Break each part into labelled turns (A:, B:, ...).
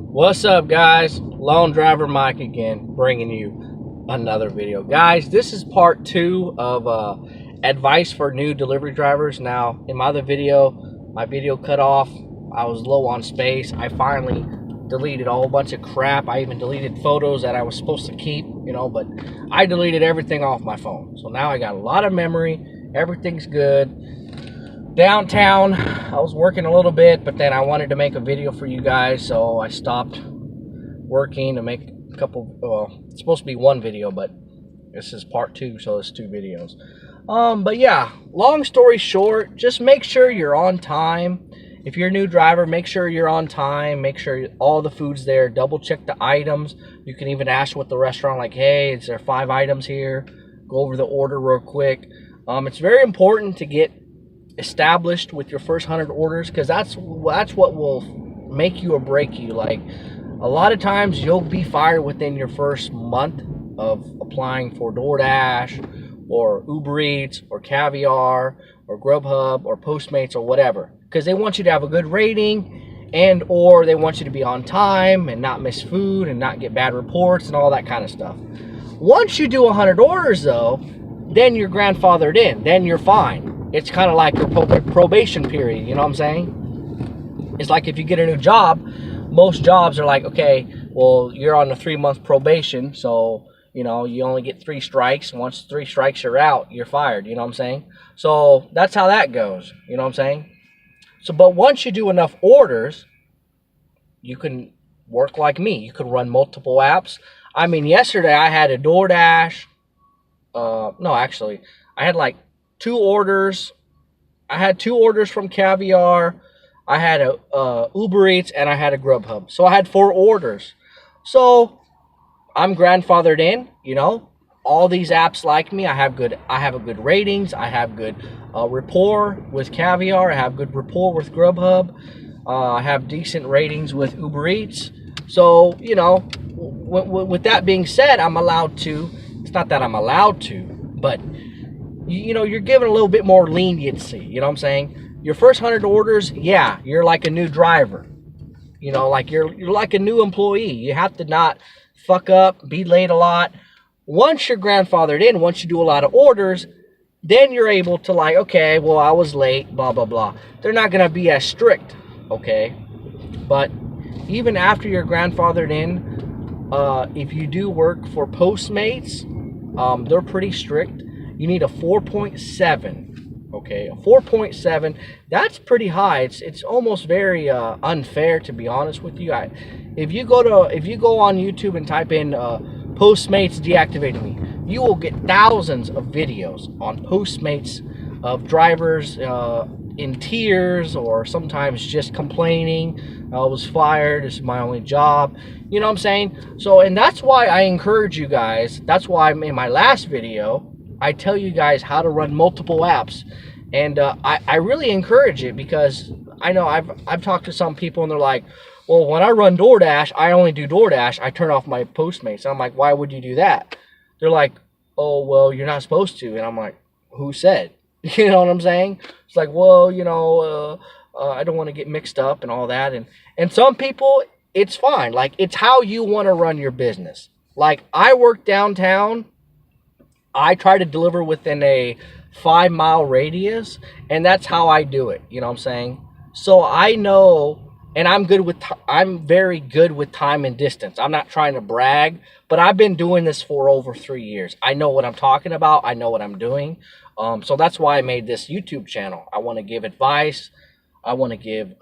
A: What's up, guys? Lone Driver Mike again, bringing you another video. Guys, this is part 2 of advice for new delivery drivers. Now, in my other video, my video cut off. I was low on space. I finally deleted a whole bunch of crap. I even deleted photos that I was supposed to keep, but I deleted everything off my phone. So now I got a lot of memory. Everything's good. Downtown, I was working a little bit, but then I wanted to make a video for you guys, so I stopped working to make a couple. Well, it's supposed to be one video, but this is part 2, so it's 2 videos. But yeah, long story short, just make sure you're on time. If you're a new driver, make sure you're on time. Make sure all the food's there. Double check the items. You can even ask with the restaurant, like, hey, is there 5 items here? Go over the order real quick. It's very important to get established with your first 100 orders, because that's what will make you or break you. Like, a lot of times you'll be fired within your first month of applying for Doordash or Uber Eats or Caviar or Grubhub or Postmates or whatever, because they want you to have a good rating, and or they want you to be on time and not miss food and not get bad reports and all that kind of stuff. Once you do 100 orders though, then you're grandfathered in, then you're fine. It's kind of like your probation period, you know what I'm saying? It's like if you get a new job, most jobs are like, okay, well, you're on a 3-month probation, so, you only get 3 strikes. Once 3 strikes, you're out, you're fired, you know what I'm saying? So that's how that goes, you know what I'm saying? So, but once you do enough orders, you can work like me. You can run multiple apps. I mean, yesterday I had a Doordash. No, actually, I had like 2 orders. I had 2 orders from Caviar. I had a Uber Eats, and I had a Grubhub. So I had 4 orders. So I'm grandfathered in. All these apps like me. I have a good ratings. I have good rapport with Caviar. I have good rapport with Grubhub. I have decent ratings with Uber Eats. So with that being said, I'm allowed to. It's not that I'm allowed to, but you're given a little bit more leniency, you know what I'm saying? Your first 100 orders, yeah, you're like a new driver. Like you're like a new employee. You have to not fuck up, be late a lot. Once you're grandfathered in, once you do a lot of orders, then you're able to, like, okay, well, I was late, blah, blah, blah. They're not going to be as strict, okay? But even after you're grandfathered in, if you do work for Postmates, they're pretty strict. You need a 4.7, okay? A 4.7, that's pretty high. It's almost very unfair, to be honest with you. If you go on YouTube and type in Postmates deactivated me, you will get thousands of videos on Postmates of drivers in tears, or sometimes just complaining. I was fired, this is my only job. You know what I'm saying? So, and that's why I encourage you guys. That's why in my last video, I tell you guys how to run multiple apps. And I really encourage it, because I know I've talked to some people and they're like, well, when I run Doordash, I only do Doordash. I turn off my Postmates. And I'm like, why would you do that? They're like, oh, well, you're not supposed to. And I'm like, who said? You know what I'm saying? It's like, well, I don't want to get mixed up and all that. And some people, it's fine. Like, it's how you want to run your business. Like, I work downtown. I try to deliver within a 5-mile radius, and that's how I do it. You know what I'm saying? So I know, and I'm very good with time and distance. I'm not trying to brag, but I've been doing this for over 3 years. I know what I'm talking about. I know what I'm doing. So that's why I made this YouTube channel. I want to give advice. I want to give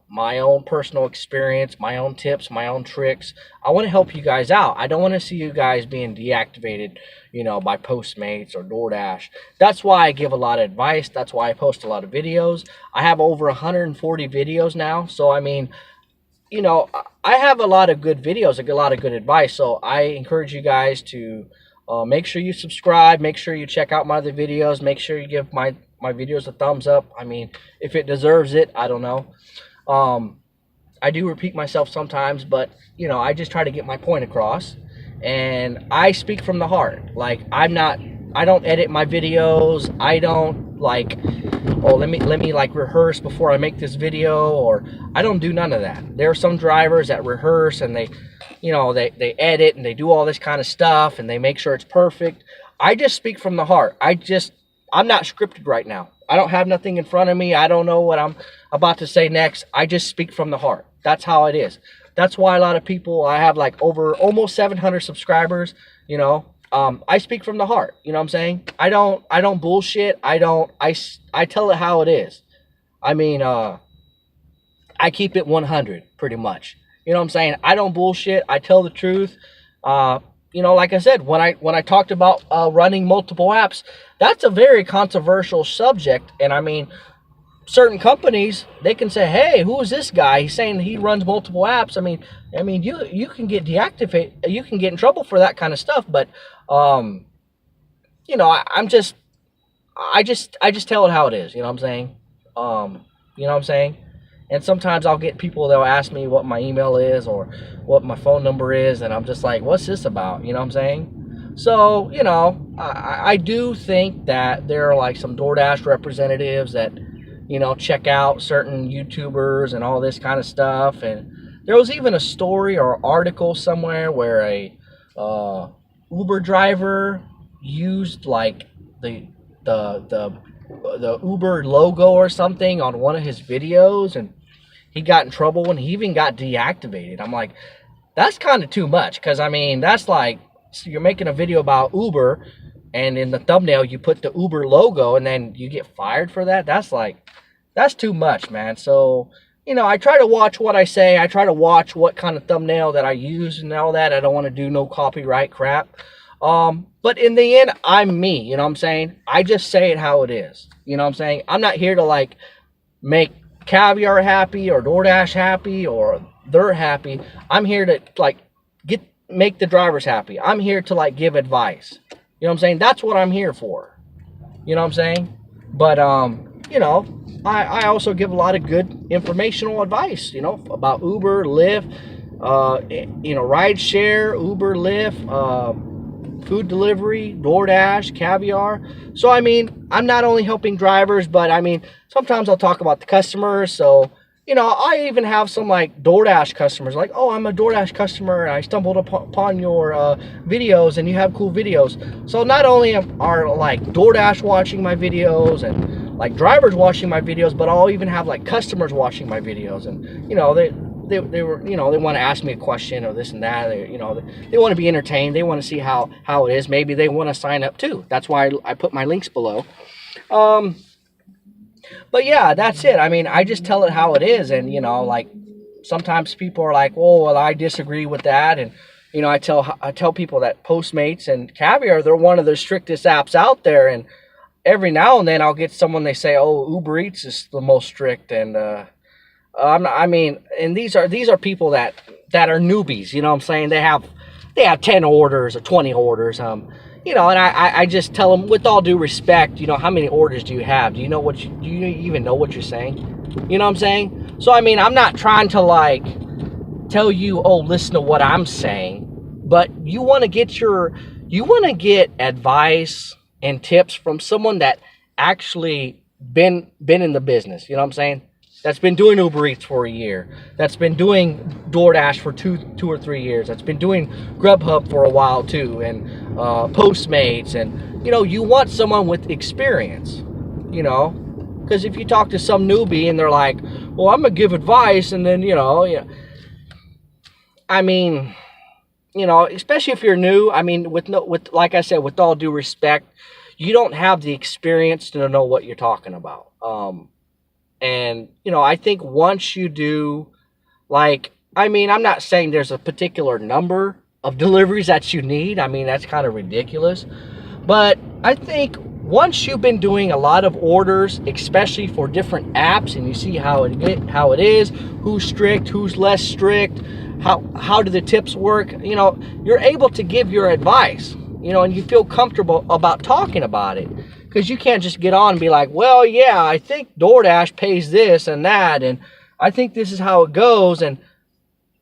A: my own personal experience, my own tips, my own tricks. I want to help you guys out. I don't want to see you guys being deactivated, by Postmates or Doordash. That's why I give a lot of advice. That's why I post a lot of videos. I have over 140 videos now. So, I mean, I have a lot of good videos, a lot of good advice. So I encourage you guys to make sure you subscribe. Make sure you check out my other videos. Make sure you give my videos a thumbs up. I mean, if it deserves it, I don't know. I do repeat myself sometimes, but I just try to get my point across, and I speak from the heart. Like, I don't edit my videos. I don't like, oh, let me like rehearse before I make this video, or I don't do none of that. There are some drivers that rehearse and they, you know, they edit and they do all this kind of stuff and they make sure it's perfect. I just speak from the heart. I'm not scripted right now. I don't have nothing in front of me. I don't know what I'm about to say next. I just speak from the heart. That's how it is. That's why a lot of people, I have like over almost 700 subscribers, you know. I speak from the heart, you know what I'm saying? I don't bullshit. I tell it how it is. I mean, I keep it 100 pretty much. You know what I'm saying? I don't bullshit. I tell the truth. You know, like I said, when I talked about running multiple apps, that's a very controversial subject. And I mean, certain companies, they can say, hey, who is this guy? He's saying he runs multiple apps. I mean, you can get deactivated. You can get in trouble for that kind of stuff. But, you know, I just tell it how it is. You know what I'm saying? You know what I'm saying? And sometimes I'll get people that'll ask me what my email is or what my phone number is. And I'm just like, what's this about? You know what I'm saying? So, you know, I do think that there are like some DoorDash representatives that, you know, check out certain YouTubers and all this kind of stuff. And there was even a story or article somewhere where a Uber driver used like the Uber logo or something on one of his videos, and he got in trouble and he even got deactivated. I'm like, that's kind of too much, because I mean, that's like, so you're making a video about Uber and in the thumbnail you put the Uber logo and then you get fired for that. That's too much, man. So, you know, I try to watch what I say. I try to watch what kind of thumbnail that I use and all that. I don't want to do no copyright crap. But in the end, I'm me, you know what I'm saying? I just say it how it is. You know what I'm saying? I'm not here to like make Caviar happy or DoorDash happy or they're happy. I'm here to like make the drivers happy. I'm here to like give advice. You know what I'm saying? That's what I'm here for. You know what I'm saying? But you know, I also give a lot of good informational advice, you know, about Uber, Lyft, you know, ride share, Uber, Lyft, food delivery, DoorDash, Caviar. So I mean, I'm not only helping drivers, but I mean, sometimes I'll talk about the customers. So, you know, I even have some like DoorDash customers like, oh, I'm a DoorDash customer and I stumbled upon your videos and you have cool videos. So not only are like DoorDash watching my videos and like drivers watching my videos, but I'll even have like customers watching my videos. And, you know, they were, you know, they want to ask me a question or this and that. You know, they want to be entertained. They want to see how it is. Maybe they want to sign up too. That's why I put my links below. But yeah, that's it. I mean, I just tell it how it is. And, you know, like sometimes people are like, oh, well, I disagree with that. And, you know, I tell people that Postmates and Caviar, they're one of the strictest apps out there. And every now and then I'll get someone, they say, oh, Uber Eats is the most strict. And, I mean, and these are people that are newbies, you know what I'm saying? They have 10 orders or 20 orders, you know, and I just tell them with all due respect, you know, how many orders do you have? Do you even know what you're saying? You know what I'm saying? So, I mean, I'm not trying to like tell you, oh, listen to what I'm saying, but you want to get advice and tips from someone that actually been in the business, you know what I'm saying? That's been doing Uber Eats for a year. That's been doing DoorDash for two or 3 years. That's been doing Grubhub for a while too, and Postmates. And, you know, you want someone with experience, you know, because if you talk to some newbie and they're like, well, I'm going to give advice, and then, you know, yeah. I mean, you know, especially if you're new, I mean, with like I said, with all due respect, you don't have the experience to know what you're talking about. And, you know, I think once you do, like, I mean, I'm not saying there's a particular number of deliveries that you need. I mean, that's kind of ridiculous. But I think once you've been doing a lot of orders, especially for different apps, and you see how it is, who's strict, who's less strict, how do the tips work, you know, you're able to give your advice, you know, and you feel comfortable about talking about it. Because you can't just get on and be like, well, yeah, I think DoorDash pays this and that, and I think this is how it goes. And,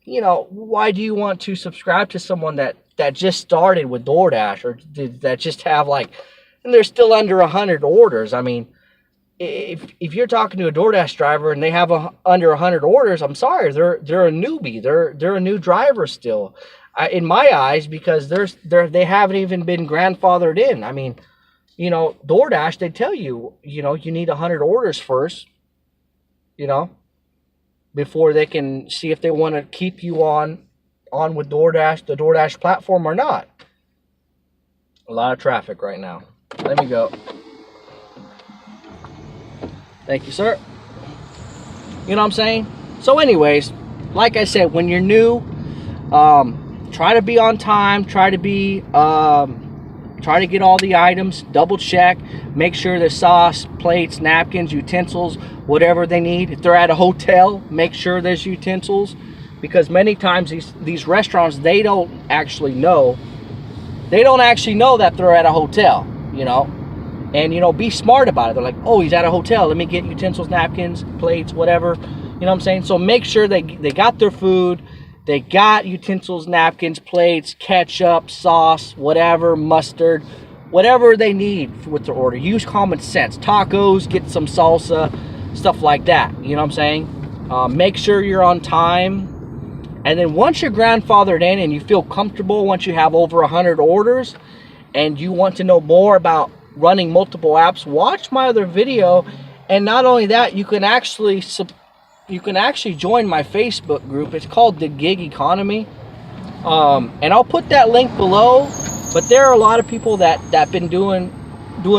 A: you know, why do you want to subscribe to someone that just started with DoorDash, or that just have like, and they're still under 100 orders? I mean, if you're talking to a DoorDash driver and they have under 100 orders, I'm sorry, they're a newbie. They're a new driver still, in my eyes, because they haven't even been grandfathered in. I mean, you know, DoorDash, they tell you, you know, you need 100 orders first, you know, before they can see if they want to keep you on with DoorDash, the DoorDash platform, or not. A lot of traffic right now. Let me go. Thank you, sir. You know what I'm saying? So anyways, like I said, when you're new, try to be on time, try to get all the items, double check, make sure the sauce, plates, napkins, utensils, whatever they need. If they're at a hotel, make sure there's utensils, because many times these restaurants, they don't actually know that they're at a hotel, you know. And, you know, be smart about it. They're like, oh, he's at a hotel, let me get utensils, napkins, plates, whatever. You know what I'm saying? So make sure they got their food, they got utensils, napkins, plates, ketchup, sauce, whatever, mustard, whatever they need with their order. Use common sense. Tacos, get some salsa, stuff like that. You know what I'm saying? Make sure you're on time. And then once you're grandfathered in and you feel comfortable, once you have over 100 orders and you want to know more about running multiple apps, watch my other video. And not only that, you can actually join my Facebook group. It's called The Gig Economy. And I'll put that link below. But there are a lot of people that been doing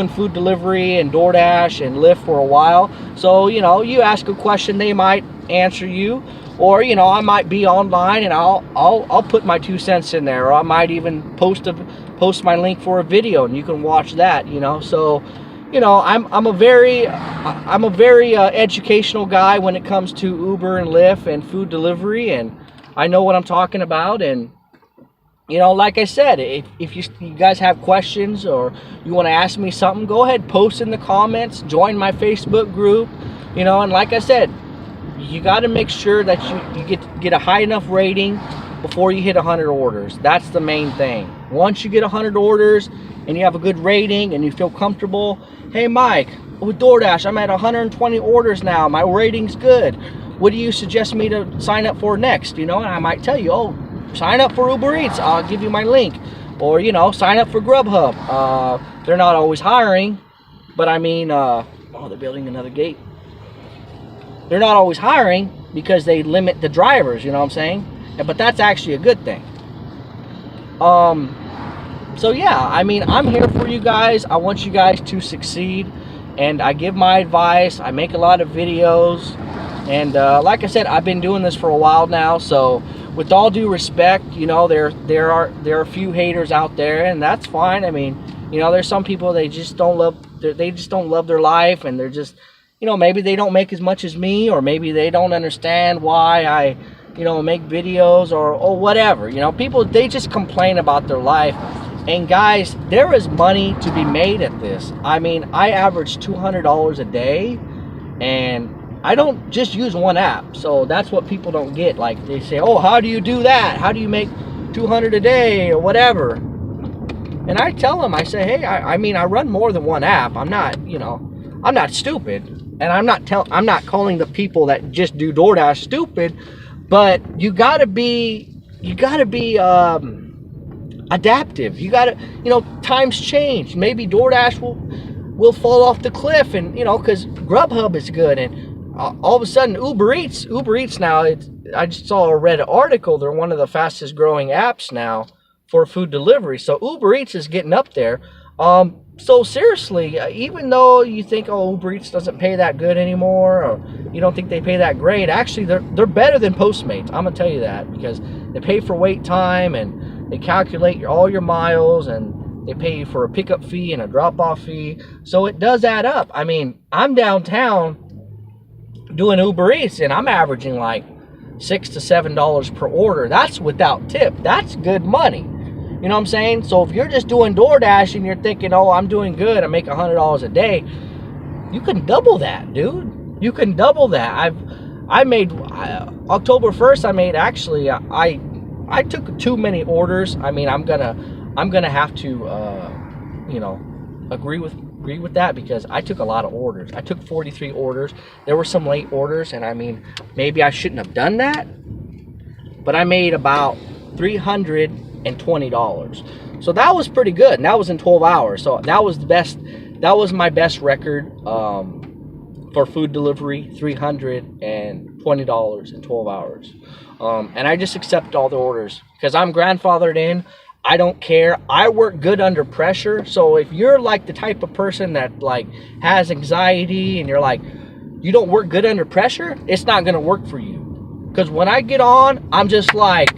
A: food delivery and DoorDash and Lyft for a while. So, you know, you ask a question, they might answer you. Or, you know, I might be online and I'll put my 2 cents in there, or I might even post my link for a video and you can watch that, you know. So, you know, I'm a very educational guy when it comes to Uber and Lyft and food delivery, and I know what I'm talking about. And, you know, like I said, if you guys have questions or you want to ask me something, go ahead, post in the comments, join my Facebook group, you know. And like I said, you got to make sure that you get a high enough rating before you hit 100 orders. That's the main thing. Once you get 100 orders and you have a good rating and you feel comfortable, hey Mike, with DoorDash, I'm at 120 orders now. My rating's good. What do you suggest me to sign up for next? You know, and I might tell you, oh, sign up for Uber Eats. I'll give you my link. Or, you know, sign up for Grubhub. They're not always hiring, but I mean, oh, they're building another gate. They're not always hiring because they limit the drivers, you know what I'm saying? But that's actually a good thing. So yeah, I mean, I'm here for you guys. I want you guys to succeed, and I give my advice. I make a lot of videos, and like I said, I've been doing this for a while now. So with all due respect, you know, there are a few haters out there, and that's fine. I mean, you know, there's some people, they just don't love their life, and they're just, you know, maybe they don't make as much as me, or maybe they don't understand why I, you know, make videos or whatever. You know, people, they just complain about their life. And guys, there is money to be made at this. I mean, I average $200 a day, and I don't just use one app. So that's what people don't get. Like, they say, oh, how do you do that? How do you make 200 a day or whatever? And I tell them, I say, hey, I mean, I run more than one app. I'm not, you know, I'm not stupid. And I'm not calling the people that just do DoorDash stupid, but you gotta be adaptive. You gotta, you know, times change. Maybe DoorDash will fall off the cliff, and, you know, because Grubhub is good, and all of a sudden Uber Eats now, I just saw a Reddit article, they're one of the fastest growing apps now for food delivery. So Uber Eats is getting up there. So seriously, even though you think, oh, Uber Eats doesn't pay that good anymore, or you don't think they pay that great, actually they're better than Postmates. I'm gonna tell you that, because they pay for wait time, and they calculate all your miles, and they pay you for a pickup fee and a drop-off fee. So it does add up. I mean, I'm downtown doing Uber Eats, and I'm averaging like $6 to $7 per order. That's without tip. That's good money. You know what I'm saying? So if you're just doing DoorDash and you're thinking, oh, I'm doing good, I make $100 a day, you can double that, dude. You can double that. I made October 1st. I made, actually, I took too many orders. I mean, I'm gonna have to, you know, agree with agree with that because I took a lot of orders. I took 43 orders. There were some late orders, and I mean, maybe I shouldn't have done that, but I made about $320. So that was pretty good, and that was in 12 hours. So that was the best. That was my best record for food delivery, $320 in 12 hours. And I just accept all the orders because I'm grandfathered in. I don't care. I work good under pressure. So if you're like the type of person that like has anxiety and you're like, you don't work good under pressure, it's not going to work for you. Because when I get on, I'm just like,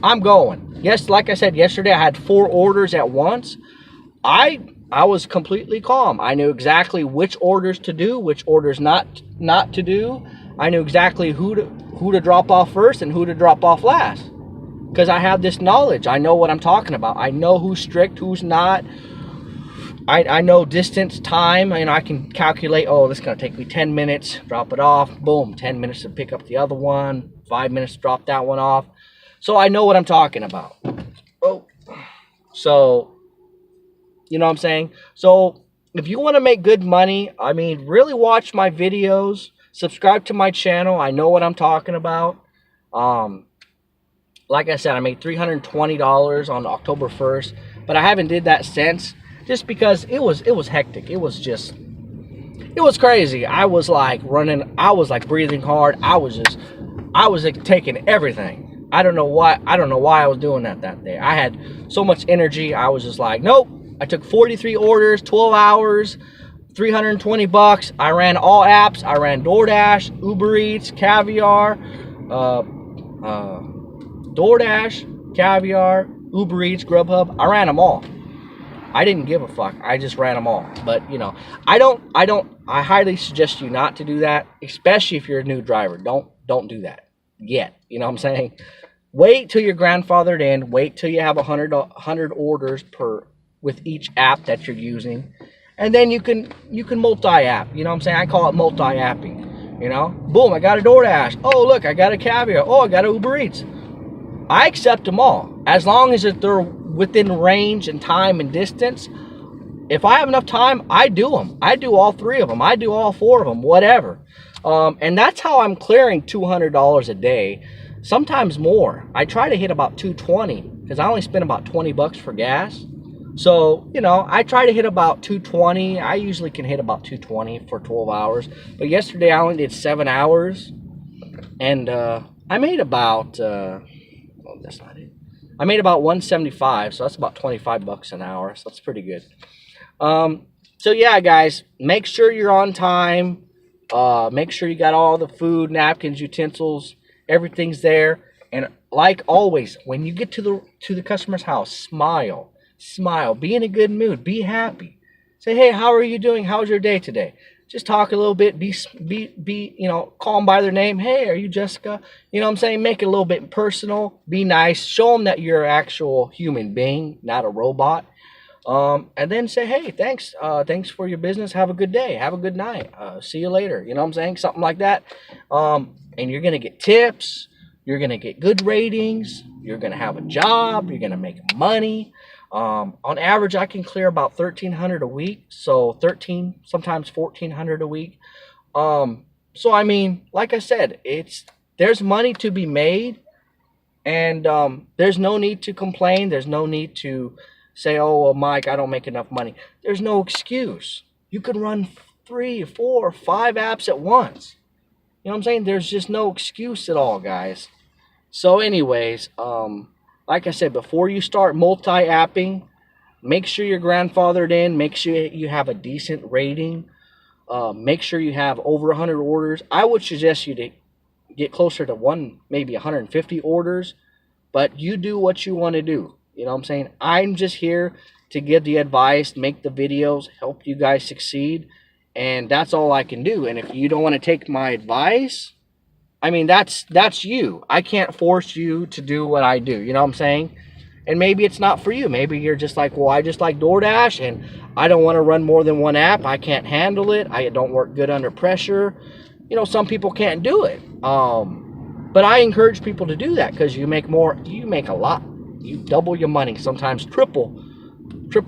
A: I'm going. Yes, like I said yesterday, I had 4 orders at once. I was completely calm. I knew exactly which orders to do, which orders not to do. I knew exactly who to drop off first and who to drop off last. Because I have this knowledge. I know what I'm talking about. I know who's strict, who's not. I know distance, time, and I can calculate, oh, this is going to take me 10 minutes, drop it off, boom, 10 minutes to pick up the other one, 5 minutes to drop that one off. So I know what I'm talking about. Oh, so, you know what I'm saying? So if you want to make good money, I mean, really watch my videos, subscribe to my channel. I know what I'm talking about. Like I said, I made $320 on October 1st, but I haven't did that since, just because it was hectic. It was crazy. I was like running, I was like breathing hard. I was like taking everything. I don't know why I was doing that day. I had so much energy. I was just like, nope. I took 43 orders, 12 hours, $320. I ran all apps. I ran Doordash, Uber Eats, Caviar, DoorDash, Caviar, Uber Eats, Grubhub. I ran them all. I didn't give a fuck. I just ran them all. But, you know, I highly suggest you not to do that, especially if you're a new driver. Don't do that yet. You know what I'm saying? Wait till you're grandfathered in. Wait till you have 100 orders with each app that you're using. And then you can multi-app. You know what I'm saying? I call it multi-apping. You know? Boom, I got a DoorDash. Oh, look, I got a Caviar. Oh, I got a Uber Eats. I accept them all, as long as they're within range and time and distance. If I have enough time, I do them. I do all 3 of them. I do all 4 of them, whatever. And that's how I'm clearing $200 a day, sometimes more. I try to hit about $220 because I only spend about $20 for gas. So, you know, I try to hit about $220. I usually can hit about $220 for 12 hours. But yesterday I only did 7 hours, and I made about... that's not it. I made about $175, so that's about $25 an hour, so that's pretty good. So yeah, guys, make sure you're on time. Make sure you got all the food, napkins, utensils, everything's there. And like always, when you get to the customer's house, smile, be in a good mood, be happy. Say, hey, how are you doing? How's your day today? Just talk a little bit, be you know, call them by their name. Hey, are you Jessica? You know what I'm saying? Make it a little bit personal. Be nice. Show them that you're an actual human being, not a robot. And then say, hey, thanks for your business. Have a good day. Have a good night. See you later. You know what I'm saying? Something like that. And you're going to get tips. You're going to get good ratings. You're going to have a job. You're going to make money. On average, I can clear about $1,300 a week, so 13, sometimes $1,400 a week. So I mean, like I said, there's money to be made, and there's no need to complain. There's no need to say, oh, well, Mike, I don't make enough money. There's no excuse. You can run 3, 4, 5 apps at once. You know what I'm saying? There's just no excuse at all, guys. So anyways, like I said, before you start multi-apping, make sure you're grandfathered in. Make sure you have a decent rating. Make sure you have over 100 orders. I would suggest you to get closer to maybe 150 orders. But you do what you want to do. You know what I'm saying? I'm just here to give the advice, make the videos, help you guys succeed. And that's all I can do. And if you don't want to take my advice, I mean, that's you. I can't force you to do what I do. You know what I'm saying? And maybe it's not for you. Maybe you're just like, well, I just like DoorDash, and I don't want to run more than one app. I can't handle it. I don't work good under pressure. You know, some people can't do it. But I encourage people to do that because you make more. You make a lot. You double your money, sometimes triple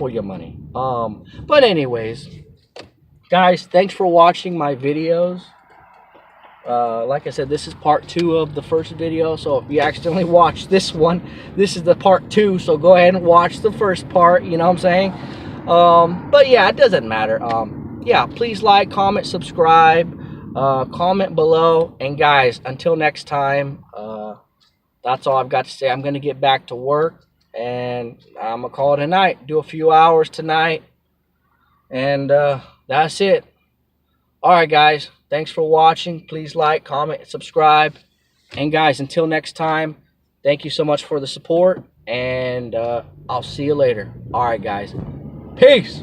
A: your money. But anyways, guys, thanks for watching my videos. Like I said, this is part 2 of the first video, so if you accidentally watched this one, this is the part 2, so go ahead and watch the first part, you know what I'm saying? But yeah, it doesn't matter. Yeah, please like, comment, subscribe, comment below, and guys, until next time, that's all I've got to say. I'm going to get back to work, and I'm going to call it a night, do a few hours tonight, and that's it. Alright guys, thanks for watching. Please like, comment, subscribe. And guys, until next time, thank you so much for the support. And I'll see you later. Alright guys, peace.